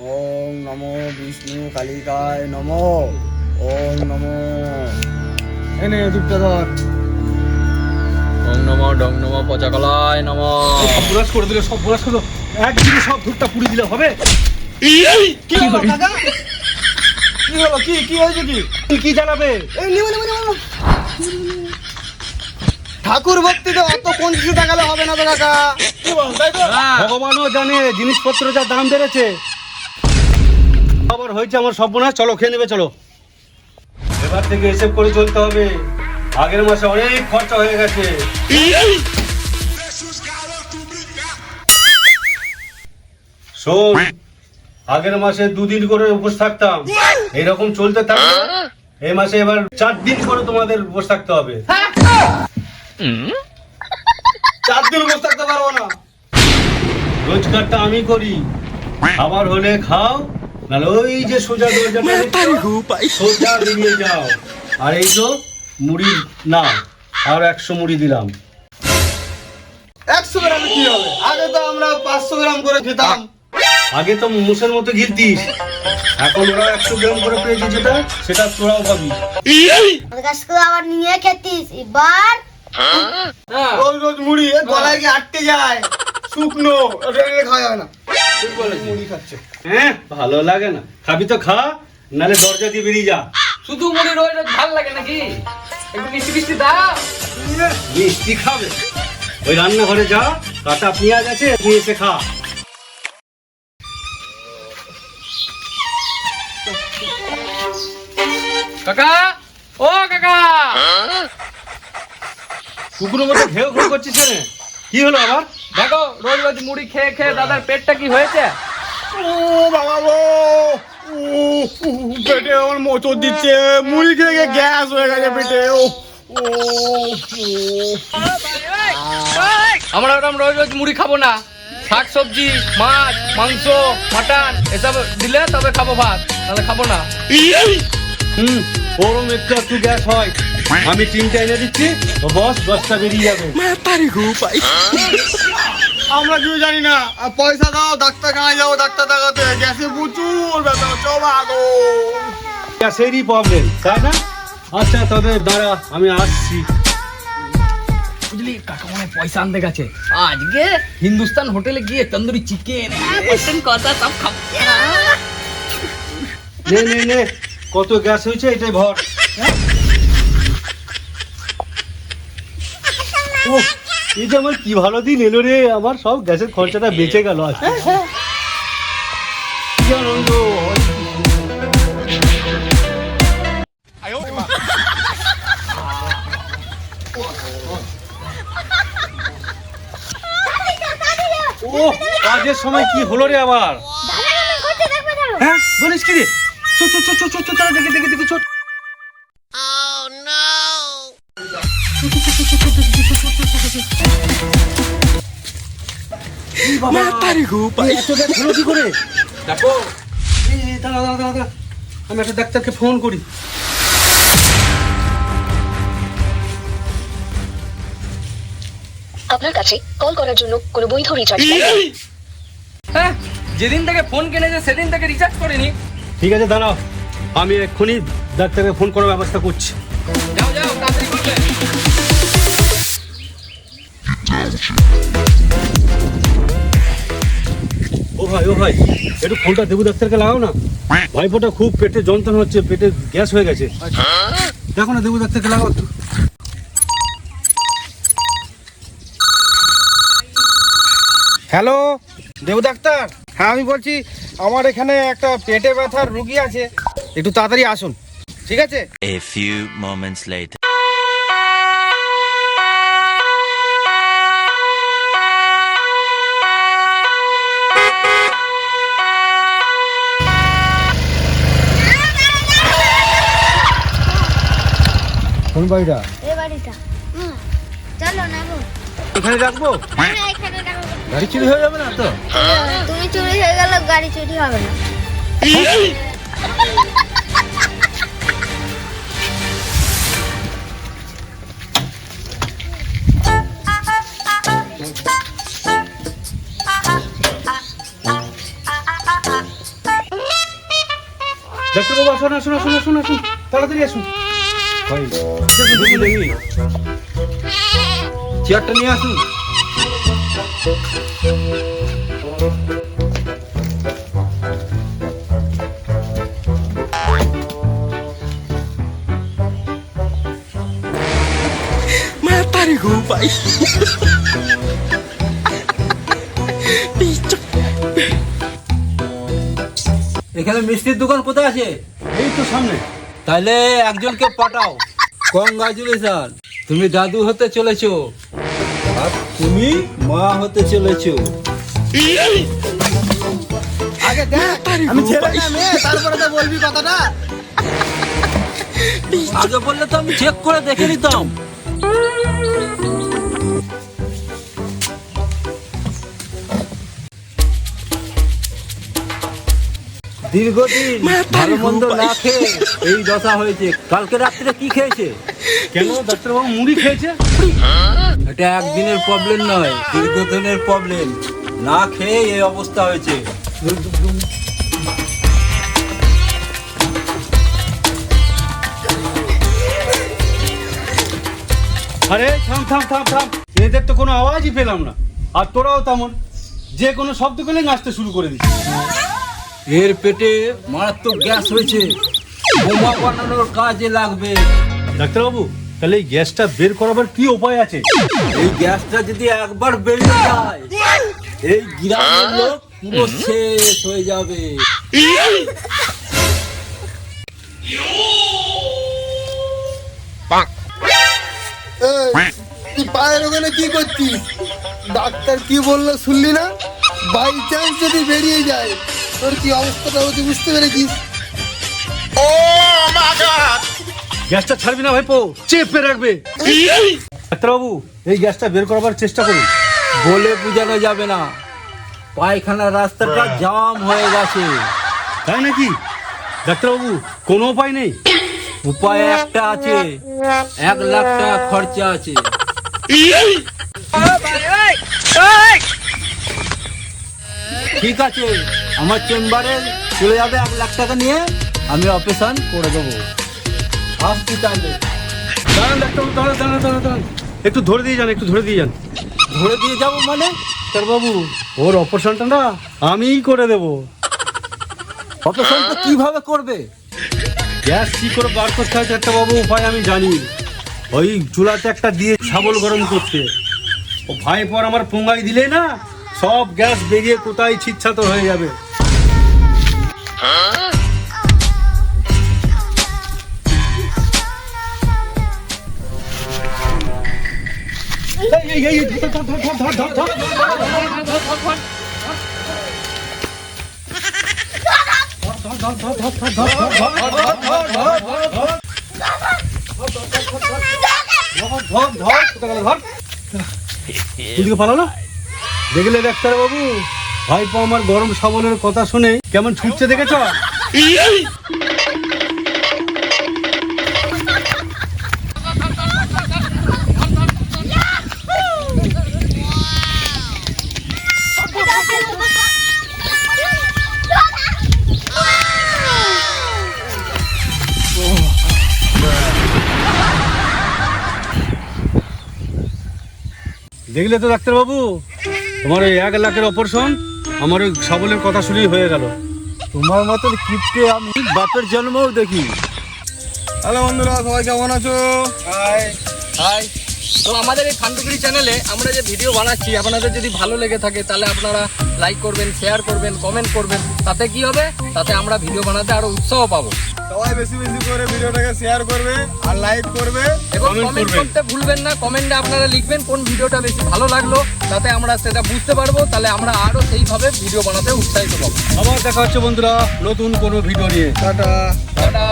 ওং নমো বিষ্ণু কালিকায় নমো। ওং নমো এনে দীপটা ধর। ওং নমো ডং নমো পচাকলায় নমো। সব বুরাস করে দিলে, সব বুরাস করে একদিনে সব ধূপটা পুড়ি দিলে হবে? কি হলো কাকা? কি হলো? কি হয়েছে? কি জানাবে? এই নিবো নিবো নিবো। ঠাকুর ভক্তিতে অত পঞ্চাশ টাকালে হবে না তো কাকা। তাই তো? হ্যাঁ। ভগবানও জানে জিনিসপত্র যা দাম বেড়েছে। খবর হয়েছে আমার সর্বনাশ। চলো খেয়ে নেবে, চলো। এবার থেকে হিসেব করে চলতে হবে। আগের মাসে অনেক খরচা হয়ে গেছে। শোন, আগের মাসে 2 দিন করে উপোস থাকতাম, এইরকম চলতে থাকবে। এই মাসে এবার 4 দিন করে তোমাদের উপোস থাকতে হবে। 4 দিন বসে থাকতে পারবো না। রোজগারটা আমি করি, খাবার হলে খাও, নাহলে ওই যে সোজা দরজাটা সোজা বেরিয়ে যাও। আর এই তো মুড়ি না, আর 100 মুড়ি দিলাম। 100 গ্রামে কি হবে? আগে তো আমরা 500 গ্রাম করে খেতাম। আগে তো মুসের মতো ঘিরতিস, এখন ওরা 100 গ্রাম করে পেয়েছে, যেটা সেটা তোরাও পাবি। ওর কাছ থেকে আবার নিয়ে খেতিস এবার। রোজ রোজ মুড়ি এ গলায় গিয়ে আটকে যায়, শুকনো, ওটা খাওয়া যায় না। ঠিক বলেছিস। মুড়ি খাচ্ছে। হ্যাঁ, ভালো লাগে না? খাবি তো খা, নাহলে দরজা দিয়ে বেরিয়ে যা। শুধু মুড়ি রোজ রোজ ভাল লাগে নাকি? একটু মিষ্টি মিষ্টি দাও। মিষ্টি খাবে? ওই রান্নাঘরে যা, কাটা পেঁয়াজ আছে, নিয়ে এসে খা। কাকা, ও কাকা। কুকুরের মতো ঘেউ ঘেউ করছিস কেন? কি হলো আবার? দেখো রোজ রোজ মুড়ি খেয়ে খেয়ে দাদার পেটটা কি হয়েছে? ও বাবা গো, পেটে আমার মোচড় দিচ্ছে, মুড়ি খেয়ে খেয়ে গ্যাস হয়ে গেছে পেটে। ও ও আমরা ওরকম রোজ রোজ মুড়ি খাবো না। শাক সবজি, মাছ, মাংস, মাটন এসব দিলে তবে খাবো ভাত, নাহলে খাবো না। ওরম একটু একটু গ্যাস হয়। আমি 3টা এনে দিচ্ছি, তো বস 10টা বেরিয়ে যাবে। আমরা কিছু জানি না। আর পয়সা দাও, ডাক্তারখানায় যাবো ডাক্তার দেখাতে। গ্যাসে প্রচুর ব্যথা হচ্ছে। ও বাবা গো। গ্যাসেরই প্রবলেম, তাই না? আচ্ছা তবে দাঁড়া, আমি আসছি। বুঝলি কাকা মনে হয় পয়সা আনতে গেছে। আজকে হিন্দুস্তান হোটেলে গিয়ে তন্দুরি চিকেন কথা সব খাবো। নে নে নে, কত গ্যাস হয়েছে এটাই ভর। ও, এই যে আমার কি ভালো দিন এলো রে, আমার সব গ্যাসের খরচাটা বেঁচে গেল আজ। কি আনন্দ। ও, কাজের সময় কি হলো রে আবার? হ্যাঁ, বলিস কি রে? চো চো চো চো চো চো, তারা দেখে দেখে দেখে চো। কি করে? দেখো দাঁড়া দাঁড়া দাঁড়া দাঁড়া, আমি একটা ডাক্তারকে ফোন করি। আপনার কাছে কল করার জন্য কোনো বৈধ রিচার্জ নেই। হ্যাঁ, যেদিন থেকে ফোন কিনেছে সেদিন থেকে রিচার্জ করিনি। ঠিক আছে দাঁড়াও, আমি এক্ষুনি ডাক্তারকে ফোন করার ব্যবস্থা করছি। যাও যাও তাড়াতাড়ি করবে। ও ভাই, একটু ফোনটা দেবু ডাক্তারকে লাগাও না। ভাইপোটা খুব পেটে যন্ত্রণা হচ্ছে, পেটে গ্যাস হয়ে গেছে। দেখো না, দেবু ডাক্তারকে লাগাও একটু। Hello, Debu doctor? হ্যাঁ আমি বলছি, আমার এখানে একটা পেটে ব্যথার রুগী আছে, একটু তাড়াতাড়ি আসুন। ঠিক আছে? A few moments later. কোন বাড়িটা? এই বাড়িটা চলো নেবো। এখানে রাখবো? হ্যাঁ, এখানে রাখো। গাড়ি চুরি হয়ে যাবে না তো? তুমি চুরি হয়ে গেল, গাড়ি চুরি হবে না। ডাক্তারবাবু আসুন আসুন আসুন আসুন আসুন, তাড়াতাড়ি আসুন। চেয়ারটা নিয়ে আসুন। এখানে মিষ্টির দোকান কোথায় আছে? এই তো সামনে। তাহলে একজনকে পাঠাও। কংগ্রাচুলেশন, তুমি দাদু হতে চলেছো আর তুমি মা হতে চলেছো। আগে দেখ আমি ছেলে না মেয়ে, তারপরে তো বলবি কথাটা। আগে বললে তো আমি চেক করে দেখে নিতাম। দীর্ঘদিন ভালো মন্দ না খেয়ে এই দশা হয়েছে। কালকে রাত্রে কি খেয়েছে? কেন ডাক্তারবাবু মুড়ি খেয়েছে? এটা একদিনের প্রবলেম নয়, দীর্ঘদিনের প্রবলেম। না খেয়ে এই অবস্থা হয়েছে। আরে থাম থাম থাম থাম, এদের তো কোনো আওয়াজই পেলাম না। আর তোরাও তেমন, যে কোনো শব্দ পেলে নাচতে শুরু করে দিচ্ছি। এর পেটে মারাত্মক গ্যাস হয়েছে, বোমা বানানোর কাজে লাগবে। ডাক্তারবাবু, তাহলে এই গ্যাসটা বের করাবার কি উপায় আছে? এই গ্যাসটা যদি একবার বেরিয়ে যায়, এই গ্রামের লোক পুরো শেষ হয়ে যাবে। তুই পায়ের ওখানে কি করছিস? ডাক্তার কি বললো শুনলি না? বাই চান্স যদি বেরিয়ে যায় তোর কি অবস্থাটা হচ্ছে বুঝতে পেরেছিস? গ্যাসটা ছাড়বি না ভাইপো, চেপে রাখবে। ডাক্তারবাবু, এই গ্যাসটা বের করাবার চেষ্টা করুন। বলে বোঝানো যাবে না, পায়খানার রাস্তাটা জাম হয়ে গেছে। তাই নাকি? ডাক্তারবাবু, কোনো উপায় নেই? উপায় একটা আছে, 1 লাখ টাকা খরচা আছে। ঠিক আছে, আমার চেম্বারে চলে যাবে 1 লাখ টাকা নিয়ে, আমি অপারেশন করে দেবো। আসছি তাহলে। দাঁড়ান ডাক্তারবাবু, দাঁড়ান দাঁড়ান দাঁড়ান দাঁড়ান, একটু ধরে দিয়ে যান, একটু ধরে দিয়ে যান। ধরে দিয়ে যাবো মানে? ডাক্তারবাবু, ওর অপারেশনটা না আমিই করে দেবো। অপারেশনটা কিভাবে করবে? গ্যাস কি করে বার করতে হয় ডাক্তারবাবু, উপায় আমি জানি। ওই চুলাতে একটা দিয়ে শাবল গরম করতে, ও ভাই পর আমার পোঙ্গাই দিলে না, সব গ্যাস বেরিয়ে কোথায় ছিটছাতো হয়ে যাবে। এই, এই, এই, ধর, ধর, ধর, ধর, ধর, ধর, ধর। এদিকে পালালো। দেখলে ডাক্তারবাবু, ভাইপো আমার গরম শাবলের কথা শুনে কেমন ছুটছে দেখেছ? দেখলে তো ডাক্তারবাবু, তোমার ওই 1 লাখের অপারেশন আমার ওই শাবলের কথা শুনেই হয়ে গেল। তোমার মতন কিপটে আমি বাপের জন্মও দেখি। হ্যালো বন্ধুরা, সবাই কেমন আছো? হাই, তো আমাদের এই ফান্ডুগিরি চ্যানেলে আমরা যে ভিডিও বানাচ্ছি, আপনাদের যদি ভালো লেগে থাকে তাহলে আপনারা লাইক করবেন, শেয়ার করবেন, কমেন্ট করবেন। তাতে কি হবে? তাতে আমরা ভিডিও বানাতে আরো উৎসাহ পাবো। সবাই বেশি বেশি করে ভিডিওটাকে শেয়ার করবে আর লাইক করবে। এবং Comment কমেন্ট করবেন। করতে ভুলবেন না। কমেন্টে আপনারা লিখবেন কোন ভিডিওটা বেশি ভালো লাগলো, তাতে আমরা সেটা বুঝতে পারবো। তাহলে আমরা আরো সেইভাবে ভিডিও বানাতে উৎসাহিত পাবো। আবার দেখা হচ্ছে বন্ধুরা নতুন কোনো ভিডিও নিয়ে। টাটা। টাটা।